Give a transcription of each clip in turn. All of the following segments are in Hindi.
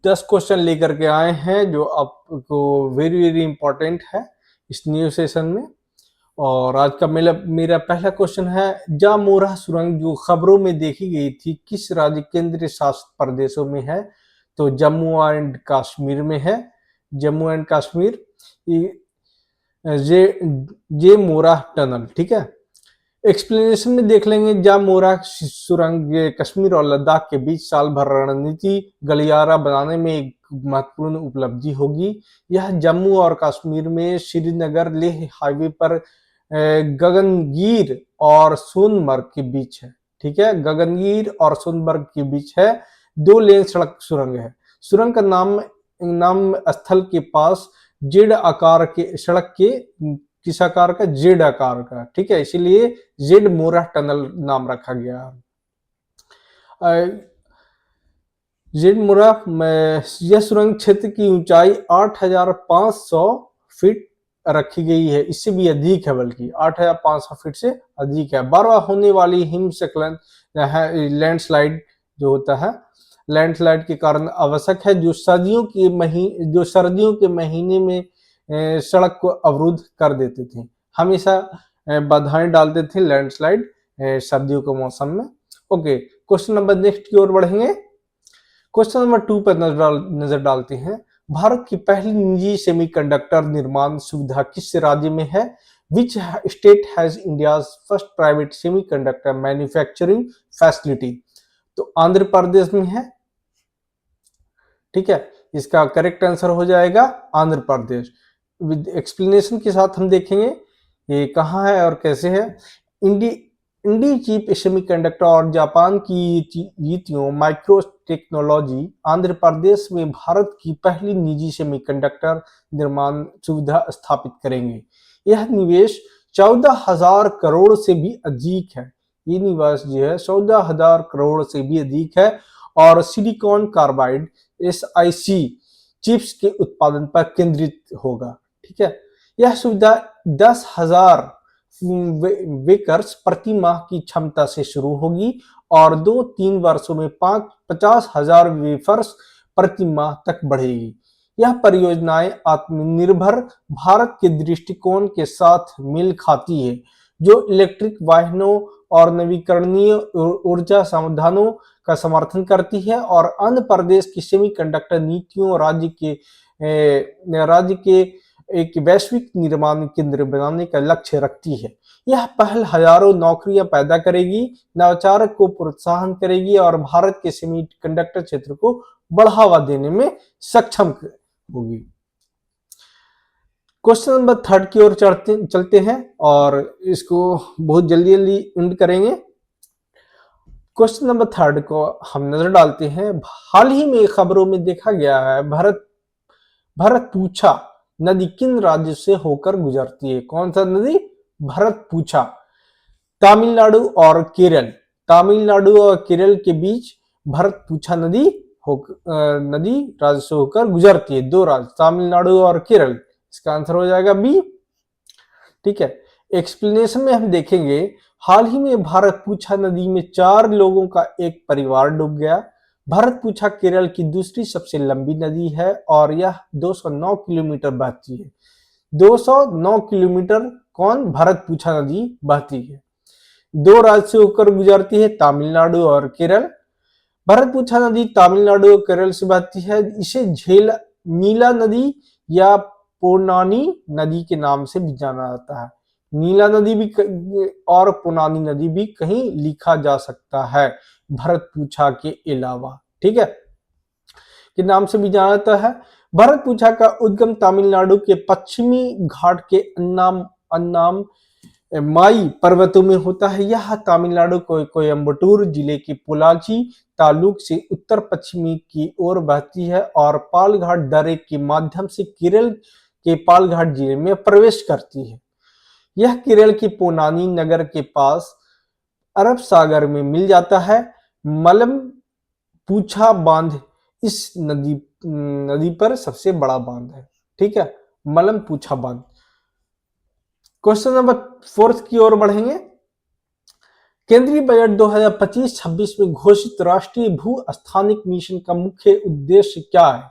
10 क्वेश्चन लेकर के आए हैं जो आपको वेरी वेरी इंपॉर्टेंट है इस न्यू सेशन में। और आज का मेरा पहला क्वेश्चन है, जामोरा सुरंग जो खबरों में देखी गई थी किस राज्य केंद्र शासित प्रदेशों में है? तो जम्मू एंड कश्मीर में है। जम्मू एंड कश्मीर। जे जे मोरा टनल, ठीक है। एक्सप्लेनेशन में देख लेंगे, जामोरा सुरंग ये कश्मीर और लद्दाख के बीच साल भर रणनीति गलियारा बनाने में एक महत्वपूर्ण उपलब्धि होगी। यह जम्मू और कश्मीर में श्रीनगर लेह हाईवे पर गगनगीर और सोनमर्ग के बीच है, ठीक है। गगनगीर और सोनमर्ग के बीच है, 2 लेन सड़क सुरंग है। सुरंग का नाम स्थल के पास जेड आकार के सड़क के किस आकार का? जेड आकार का, ठीक है, इसीलिए जेड मोरा टनल नाम रखा गया। जेड मोरा यह सुरंग क्षेत्र की ऊंचाई 8,500 फीट रखी गई है, इससे भी अधिक है, बल्कि 8,500 फीट से अधिक है। बार बार होने वाली हिमस्खलन लैंडस्लाइड जो होता है, लैंडस्लाइड के कारण आवश्यक है, जो सर्दियों के महीने में सड़क को अवरुद्ध कर देते थे, हमेशा बाधाएं डालते थे लैंडस्लाइड सर्दियों के मौसम में। ओके, क्वेश्चन नंबर नेक्स्ट की ओर बढ़ेंगे। क्वेश्चन नंबर 2 पर नजर डालते हैं। भारत की पहली निजी सेमीकंडक्टर निर्माण सुविधा किस राज्य में है? Which state has India's first private semiconductor manufacturing facility? तो आंध्र प्रदेश में है, ठीक है, इसका करेक्ट आंसर हो जाएगा आंध्र प्रदेश। विद एक्सप्लेनेशन के साथ हम देखेंगे ये कहाँ है और कैसे है। इंडी चिप सेमीकंडक्टर और जापान की नीतियों माइक्रो टेक्नोलॉजी आंध्र प्रदेश में भारत की पहली निजी सेमीकंडक्टर निर्माण सुविधा स्थापित करेंगे। यह निवेश 14,000 करोड़ से भी अधिक है। ये निवेश जो है 14,000 करोड़ से भी अधिक है और सिलिकॉन कार्बाइड SiC चिप्स के उत्पादन पर केंद्रित होगा, ठीक है। यह सुविधा 10,000 वेकर्स प्रति माह की क्षमता से शुरू होगी और 2-3 वर्षों में 50,000 वेफर्स प्रति माह तक बढ़ेगी। यह परियोजनाएं आत्मनिर्भर भारत के दृष्टिकोण के साथ मेल खाती है, जो इलेक्ट्रिक वाहनों और नवीकरणीय ऊर्जा समाधानों का समर्थन करती है और आंध्र प्रदेश की सेमीकंडक्टर नीतियों राज्य के एक वैश्विक निर्माण केंद्र बनाने का लक्ष्य रखती है। यह पहल हजारों नौकरियां पैदा करेगी, नवाचार को प्रोत्साहन करेगी और भारत के सेमीकंडक्टर क्षेत्र को बढ़ावा देने में सक्षम होगी। क्वेश्चन नंबर 3 की ओर चलते हैं और इसको बहुत जल्दी जल्दी एंड करेंगे। क्वेश्चन नंबर 3 को हम नजर डालते हैं। हाल ही में खबरों में देखा गया है, भरतपुछा नदी किन राज्य से होकर गुजरती है? कौन सा नदी? भरतपुछा। तमिलनाडु और केरल, तमिलनाडु और केरल के बीच भरतपुछा नदी राज्य से होकर गुजरती है। 2 राज्य, तमिलनाडु और केरल, इसका आंसर हो जाएगा बी, ठीक है। एक्सप्लेनेशन में हम देखेंगे, हाल ही में भरतपुछा नदी में 4 लोगों का एक परिवार डूब गया। भरतपुछा केरल की दूसरी सबसे लंबी नदी है और यह 209 किलोमीटर बहती है। 209 किलोमीटर कौन? भरतपुछा नदी बहती है। 2 राज्य से होकर गुजरती है, तमिलनाडु और केरल। भरतपुछा नदी तमिलनाडु और केरल से बहती है। इसे नीला नदी या पोनानी नदी के नाम से भी जाना जाता है। नीला नदी भी और पोनानी नदी भी कहीं लिखा जा सकता है भरतपुछा के अलावा, ठीक है, के नाम से भी जाना जाता है। भरतपुछा का उद्गम तमिलनाडु के पश्चिमी घाट के अन्नाम माई पर्वतों में होता है। यह तमिलनाडु को कोयम्बटूर जिले के पोलाची तालुक से उत्तर पश्चिमी की ओर बहती है और पालघाट दर्रे के माध्यम से केरल के पालघाट जिले में प्रवेश करती है। यह केरल के पोनानी नगर के पास अरब सागर में मिल जाता है। मलमपुछा बांध इस नदी पर सबसे बड़ा बांध है, ठीक है, मलमपुछा बांध। क्वेश्चन नंबर 4 की ओर बढ़ेंगे। केंद्रीय बजट 2025-26 में घोषित राष्ट्रीय भू स्थानिक मिशन का मुख्य उद्देश्य क्या है?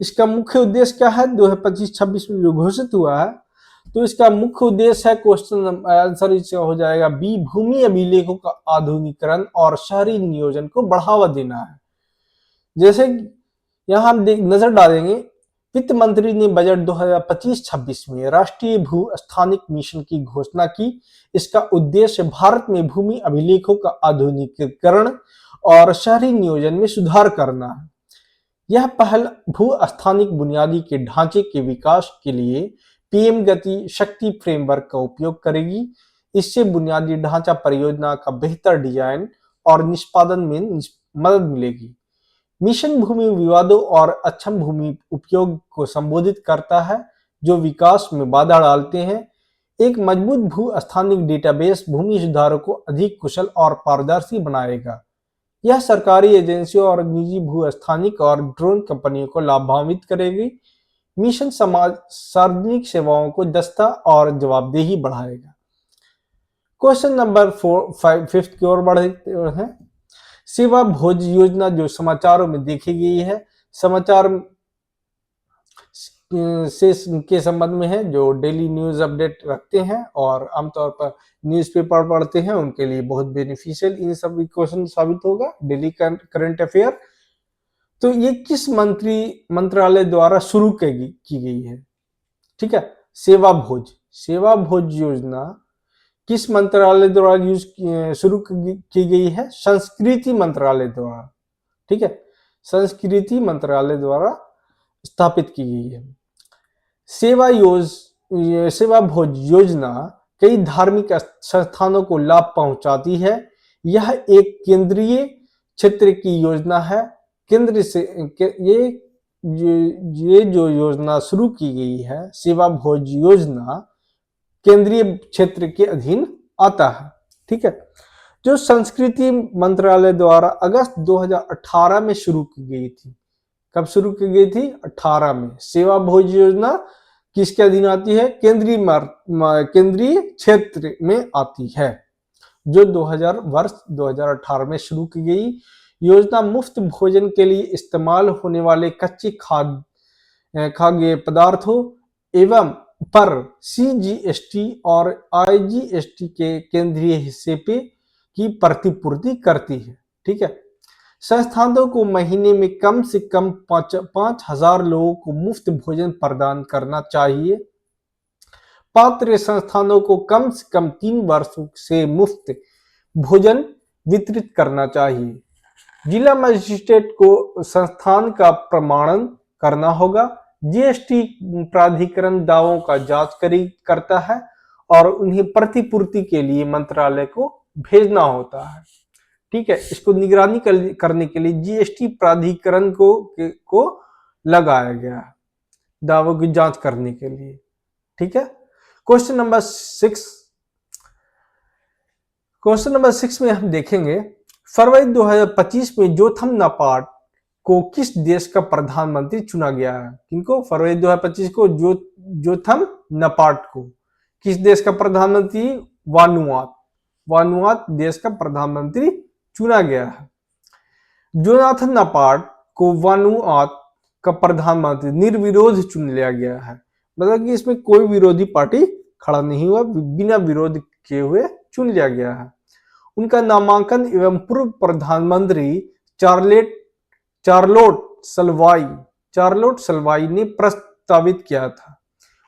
इसका मुख्य उद्देश्य क्या है 2025-26 में जो घोषित हुआ है? तो इसका मुख्य उद्देश्य है, क्वेश्चन आंसर इसका हो जाएगा बी, भूमि अभिलेखों का आधुनिकीकरण और शहरी नियोजन को बढ़ावा देना है। जैसे यहां हम नजर डालेंगे, वित्त मंत्री ने बजट 2025-26 में राष्ट्रीय भू स्थानिक मिशन की घोषणा की। इसका उद्देश्य भारत में भूमि अभिलेखों का आधुनिकीकरण और शहरी नियोजन में सुधार करना है। यह पहल भू स्थानिक बुनियादी के ढांचे के विकास के लिए पीएम गति शक्ति फ्रेमवर्क का उपयोग करेगी। इससे बुनियादी ढांचा परियोजना का बेहतर डिजाइन और निष्पादन में मदद मिलेगी। मिशन भूमि विवादों और अक्षम भूमि उपयोग को संबोधित करता है जो विकास में बाधा डालते हैं। एक मजबूत भू स्थानिक डेटाबेस भूमि सुधारों को अधिक कुशल और पारदर्शी बनाएगा। यह सरकारी एजेंसियों और निजी भू स्थानिक और ड्रोन कंपनियों को लाभान्वित करेगी। मिशन समाज सार्वजनिक सेवाओं को दस्ता और जवाबदेही बढ़ाएगा। क्वेश्चन नंबर 5 की ओर बढ़ते हैं। सेवा भोज योजना जो समाचारों में देखी गई है, समाचार से के संबंध में है, जो डेली न्यूज अपडेट रखते हैं और आमतौर पर न्यूज़पेपर पढ़ते हैं, उनके लिए बहुत बेनिफिशियल इन सब क्वेश्चन साबित होगा। डेली करंट अफेयर, तो ये किस मंत्रालय द्वारा शुरू की गई है? ठीक है, सेवा भोज योजना किस मंत्रालय द्वारा शुरू की गई है? संस्कृति मंत्रालय द्वारा। ठीक है, संस्कृति मंत्रालय द्वारा स्थापित की गई है। सेवा भोज योजना कई धार्मिक संस्थानों को लाभ पहुंचाती है। यह एक केंद्रीय क्षेत्र की योजना है। केंद्र से ये जो योजना शुरू की गई है, सेवा भोज योजना, केंद्रीय क्षेत्र के अधीन आता है। ठीक है, जो संस्कृति मंत्रालय द्वारा अगस्त 2018 में शुरू की गई थी। कब शुरू की गई थी? 18 में। सेवा भोज योजना किसके अधीन आती है? केंद्रीय क्षेत्र में आती है, जो 2018 में शुरू की गई। योजना मुफ्त भोजन के लिए इस्तेमाल होने वाले कच्चे खाद्य पदार्थों एवं पर CGST और IGST के केंद्रीय हिस्से पे की प्रतिपूर्ति करती है। ठीक है, संस्थानों को महीने में कम से कम 5,000 लोगों को मुफ्त भोजन प्रदान करना चाहिए। पात्र संस्थानों को कम से कम 3 वर्षों से मुफ्त भोजन वितरित करना चाहिए। जिला मजिस्ट्रेट को संस्थान का प्रमाणन करना होगा। GST प्राधिकरण दावों का जांच करता है और उन्हें प्रतिपूर्ति के लिए मंत्रालय को भेजना होता है। ठीक है, इसको निगरानी करने के लिए GST प्राधिकरण को लगाया गया है, दावों की जांच करने के लिए। ठीक है, क्वेश्चन नंबर 6 में हम देखेंगे, फरवरी 2025 में जोथम नापार्ड को किस देश का प्रधानमंत्री चुना गया है? किनको? फरवरी 2025 को जोथम नापार्ड को किस देश का प्रधानमंत्री? वानुआत देश का प्रधानमंत्री चुना गया है। जोनाथन नापार्ड को वानुआत का प्रधानमंत्री निर्विरोध चुन लिया गया है। मतलब कि इसमें कोई विरोधी पार्टी खड़ा नहीं हुआ, बिना विरोध किए हुए चुन लिया गया है। उनका नामांकन एवं पूर्व प्रधानमंत्री चार्लोट सल्वाई ने प्रस्तावित किया था।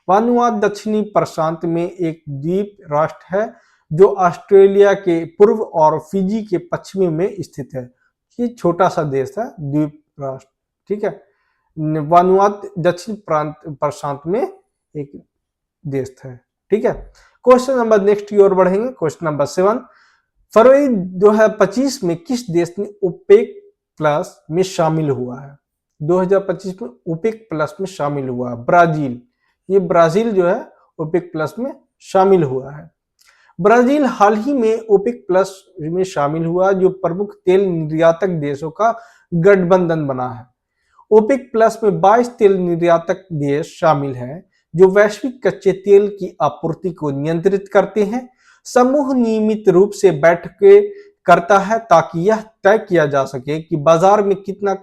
वानुआत दक्षिणी प्रशांत में एक द्वीप राष्ट्र है जो ऑस्ट्रेलिया के पूर्व और फिजी के पश्चिमी में स्थित है। ये छोटा सा देश है, द्वीप राष्ट्र। ठीक है, वानुआत दक्षिण प्रशांत में एक देश है। ठीक है, क्वेश्चन नंबर नेक्स्ट की ओर बढ़ेंगे। क्वेश्चन नंबर 7, फरवरी 2025 में किस देश ने ओपेक प्लस में शामिल हुआ है? 2025 में ओपेक प्लस में शामिल हुआ है ब्राजील। ये ब्राजील जो है ओपेक प्लस में शामिल हुआ है। ब्राजील हाल ही में ओपेक प्लस में शामिल हुआ, जो प्रमुख तेल निर्यातक देशों का गठबंधन बना है। ओपेक प्लस में 22 तेल निर्यातक देश शामिल हैं जो वैश्विक कच्चे तेल की आपूर्ति को नियंत्रित करते हैं। समूह नियमित रूप से बैठकें करता है ताकि यह तय किया जा सके कि बाजार में कितना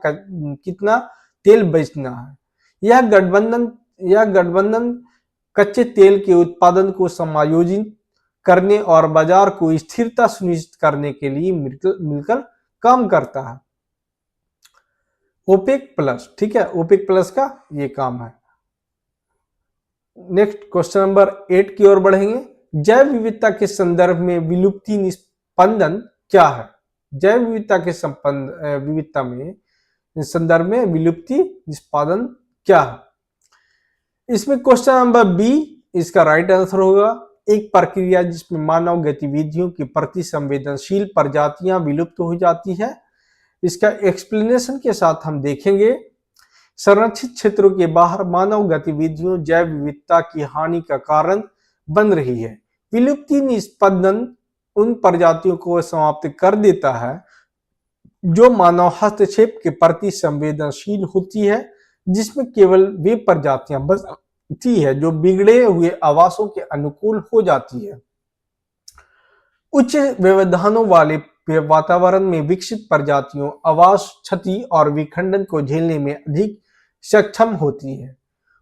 तेल बेचना है। यह गठबंधन कच्चे तेल के उत्पादन को समायोजित करने और बाजार को स्थिरता सुनिश्चित करने के लिए मिलकर काम करता है। ओपेक प्लस, ठीक है, ओपेक प्लस का ये काम है। नेक्स्ट क्वेश्चन नंबर 8 की ओर बढ़ेंगे। जैव विविधता के संदर्भ में विलुप्ति निस्पंदन क्या है? जैव विविधता के विविधता में संदर्भ में विलुप्ति निष्पादन क्या है? इसमें क्वेश्चन नंबर बी इसका राइट आंसर होगा। एक प्रक्रिया जिसमें मानव गतिविधियों के प्रति संवेदनशील प्रजातियां विलुप्त हो जाती है। इसका एक्सप्लेनेशन के साथ हम देखेंगे। संरक्षित क्षेत्रों के बाहर मानव गतिविधियों जैव विविधता की हानि का कारण बन रही है। विलुप्ति निष्पंदन उन प्रजातियों को समाप्त कर देता है जो मानव हस्तक्षेप के प्रति संवेदनशील होती है, जिसमें केवल वे प्रजातियां बचती है जो बिगड़े हुए आवासों के अनुकूल हो जाती है। उच्च व्यवधानों वाले वातावरण में विकसित प्रजातियों आवास क्षति और विखंडन को झेलने में अधिक सक्षम होती है।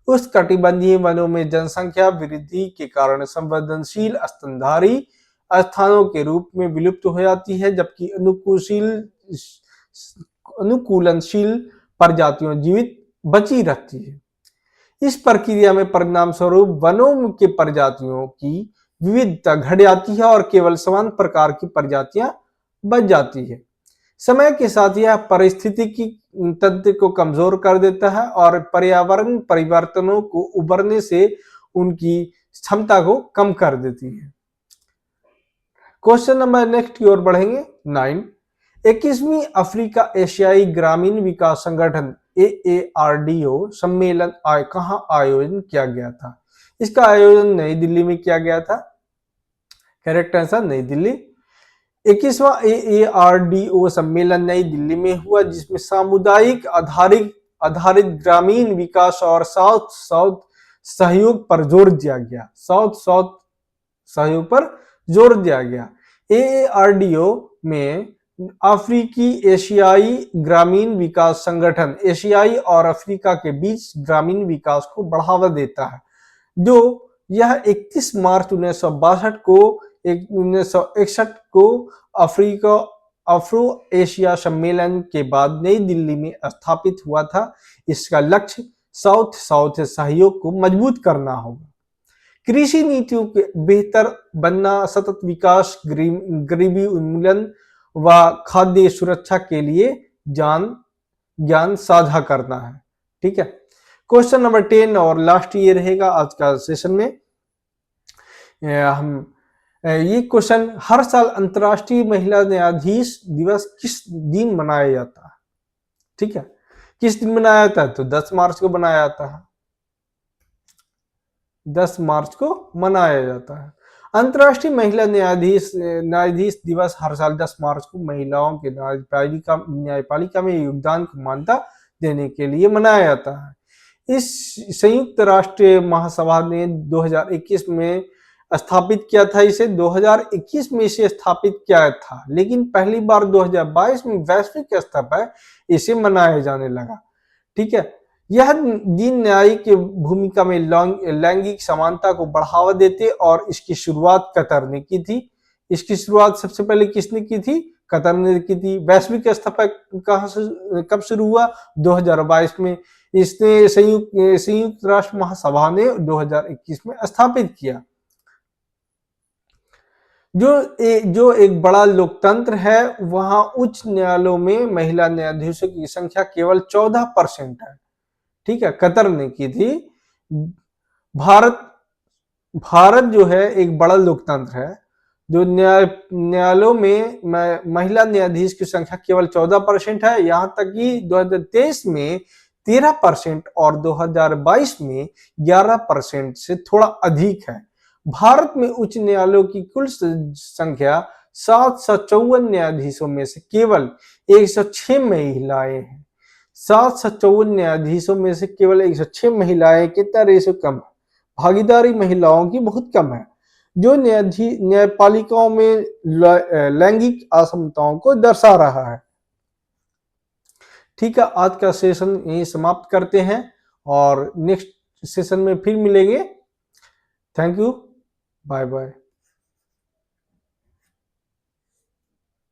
उष्णकटिबंधीय वनों में जनसंख्या वृद्धि के कारण संवेदनशील स्तनधारी स्थानों के रूप में विलुप्त हो जाती है, जबकि अनुकूलनशील प्रजातियां जीवित बची रहती है। इस प्रक्रिया में परिणाम स्वरूप वनों के प्रजातियों की विविधता घट जाती है और केवल समान प्रकार की प्रजातियां बच जाती है। समय के साथ यह पारिस्थितिकी तंत्र को कमजोर कर देता है और पर्यावरण परिवर्तनों को उभरने से उनकी क्षमता को कम कर देती है। क्वेश्चन नंबर नेक्स्ट की ओर बढ़ेंगे 9। 21वीं अफ्रीका एशियाई ग्रामीण विकास संगठन AARDO सम्मेलन कहां आयोजन किया गया था? इसका आयोजन नई दिल्ली में किया गया था। करेक्ट आंसर नई दिल्ली। 21वां AARDO सम्मेलन नई दिल्ली में हुआ, जिसमें सामुदायिक आधारित ग्रामीण विकास और साउथ साउथ सहयोग पर जोर दिया गया। साउथ साउथ सहयोग पर जोर दिया गया। AARDO में अफ्रीकी एशियाई ग्रामीण विकास संगठन एशियाई और अफ्रीका के बीच ग्रामीण विकास को बढ़ावा देता है, जो यह 31 मार्च 1961 को अफ्रो एशिया सम्मेलन के बाद नई दिल्ली में स्थापित हुआ था। इसका लक्ष्य साउथ साउथ सहयोग को मजबूत करना होगा। कृषि नीतियों के बेहतर बनना, सतत विकास, गरीबी उन्मूलन व खाद्य सुरक्षा के लिए ज्ञान साझा करना है। ठीक है। क्वेश्चन नंबर 10 और लास्ट ये रहेगा आज का सेशन में। हम ये क्वेश्चन, हर साल अंतर्राष्ट्रीय महिला न्यायाधीश दिवस किस दिन मनाया जाता है? ठीक है, किस दिन मनाया जाता है? तो 10 मार्च को मनाया जाता है। 10 मार्च को मनाया जाता है। अंतर्राष्ट्रीय महिला न्यायाधीश दिवस हर साल 10 मार्च को महिलाओं के न्यायपालिका में योगदान को मान्यता देने के लिए मनाया जाता है। इस संयुक्त राष्ट्र महासभा ने 2021 में स्थापित किया था। इसे 2021 में इसे स्थापित किया था, लेकिन पहली बार 2022 में वैश्विक स्तर पर इसे मनाया जाने लगा। ठीक है। यह दिन न्यायिक भूमिका में लैंगिक समानता को बढ़ावा देते और इसकी शुरुआत कतर ने की थी। इसकी शुरुआत सबसे पहले किसने की थी? कतर ने की थी। वैश्विक स्तर पर कब शुरू हुआ? 2022 में। इसने संयुक्त राष्ट्र महासभा ने 2021 में स्थापित किया। जो एक बड़ा लोकतंत्र है, वहां उच्च न्यायालयों में महिला न्यायाधीशों की संख्या केवल 14% है। ठीक है, कतर ने की थी। भारत जो है एक बड़ा लोकतंत्र है, जो न्यायालयों में महिला न्यायाधीश की संख्या केवल 14% है। यहां तक कि 2023 में 13% और 2022 में 11% से थोड़ा अधिक है। भारत में उच्च न्यायालयों की कुल संख्या 754 न्यायाधीशों में से केवल 106 महिलाएं हैं। 754 न्यायाधीशों में से केवल 106 महिलाएं। कितना रेशो कम है? भागीदारी महिलाओं की बहुत कम है। जो न्यायपालिकाओं में लैंगिक असमानताओं को दर्शा रहा है। ठीक है, आज का सेशन यहीं समाप्त करते हैं और नेक्स्ट सेशन में फिर मिलेंगे। Thank you, bye bye.